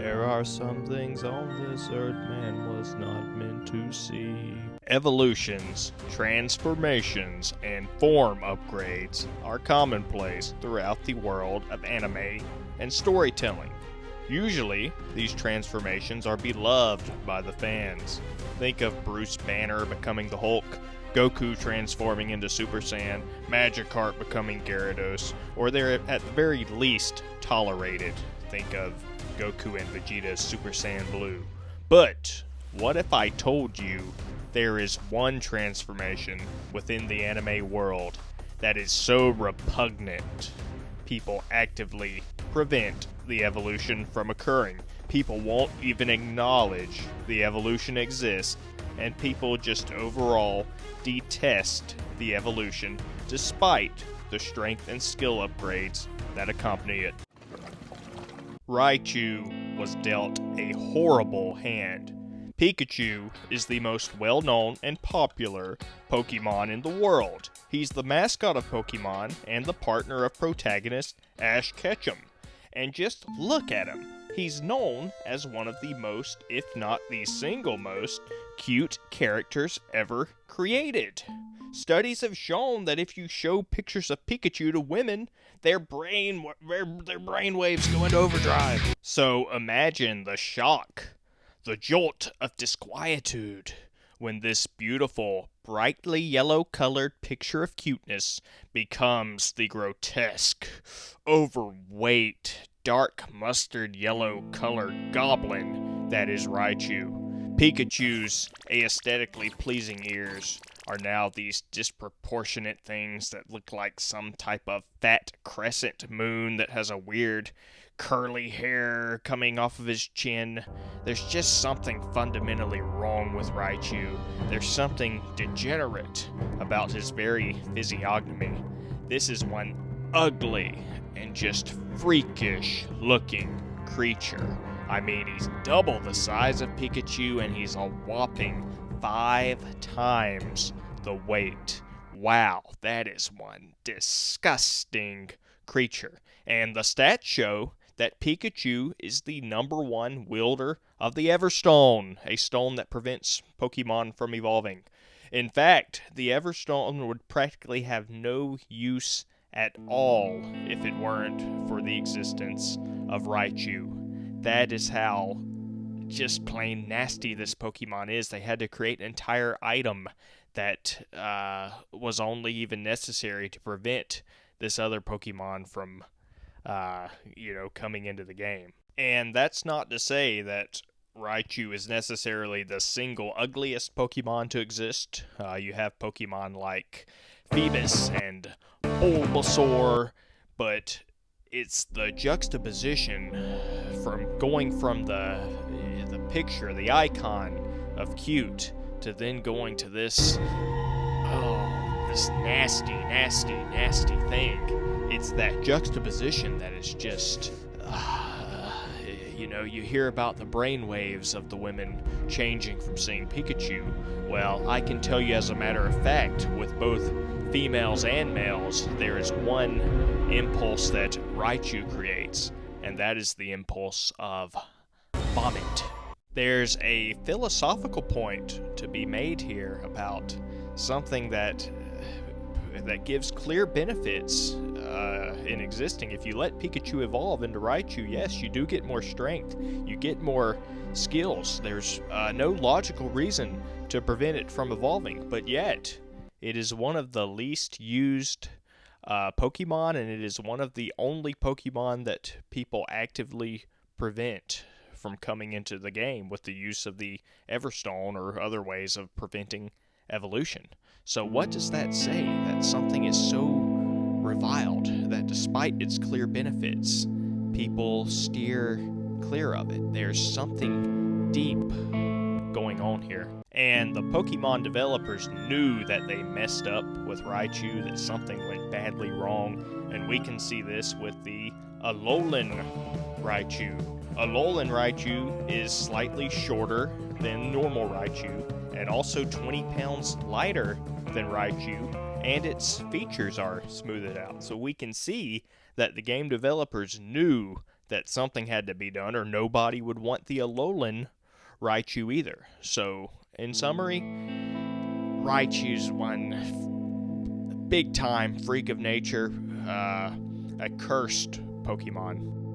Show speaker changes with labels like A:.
A: There are some things on this earth man was not meant to see. Evolutions, transformations, and form upgrades are commonplace throughout the world of anime and storytelling. Usually, these transformations are beloved by the fans. Think of Bruce Banner becoming the Hulk, Goku transforming into Super Saiyan, Magikarp becoming Gyarados, or they're at the very least tolerated. Think of Goku and Vegeta's Super Saiyan Blue. But what if I told you there is one transformation within the anime world that is so repugnant, people actively prevent the evolution from occurring. People won't even acknowledge the evolution exists, and people just overall detest the evolution despite the strength and skill upgrades that accompany it. Raichu was dealt a horrible hand. Pikachu is the most well-known and popular Pokemon in the world. He's the mascot of Pokemon and the partner of protagonist Ash Ketchum. And just look at him. He's known as one of the most, if not the single most, cute characters ever created. Studies have shown that if you show pictures of Pikachu to women, their brain waves go into overdrive. So imagine the shock, the jolt of disquietude, when this beautiful, brightly yellow-colored picture of cuteness becomes the grotesque, overweight, dark mustard yellow-colored goblin that is Raichu. Pikachu's aesthetically pleasing ears are now these disproportionate things that look like some type of fat crescent moon that has a weird curly hair coming off of his chin. There's just something fundamentally wrong with Raichu. There's something degenerate about his very physiognomy. This is one ugly and just freakish looking creature. I mean, he's double the size of Pikachu and he's a whopping 5 times the weight. Wow, that is one disgusting creature. And the stats show that Pikachu is the #1 wielder of the Everstone, a stone that prevents Pokemon from evolving. In fact, the Everstone would practically have no use at all if it weren't for the existence of Raichu. That is how just plain nasty this Pokemon is. They had to create an entire item that was only even necessary to prevent this other Pokemon from coming into the game. And that's not to say that Raichu is necessarily the single ugliest Pokemon to exist. You have Pokemon like Phoebus and Bulbasaur, but it's the juxtaposition from going from the picture, the icon of cute, to then going to this nasty thing. It's that juxtaposition that is just, you hear about the brainwaves of the women changing from seeing Pikachu. Well, I can tell you as a matter of fact, with both females and males, there is one impulse that Raichu creates, and that is the impulse of vomit. There's a philosophical point to be made here about something that gives clear benefits in existing. If you let Pikachu evolve into Raichu, yes, you do get more strength, you get more skills. There's no logical reason to prevent it from evolving, but yet it is one of the least used Pokemon, and it is one of the only Pokemon that people actively prevent from coming into the game with the use of the Everstone or other ways of preventing evolution. So what does that say? That something is so reviled that despite its clear benefits, people steer clear of it. There's something deep going on here. And the Pokemon developers knew that they messed up with Raichu, that something went badly wrong, and we can see this with the Alolan Raichu. Alolan Raichu is slightly shorter than normal Raichu, and also 20 pounds lighter than Raichu, and its features are smoothed out. So we can see that the game developers knew that something had to be done, or nobody would want the Alolan Raichu either. So, in summary, Raichu's one big time freak of nature, a cursed Pokemon.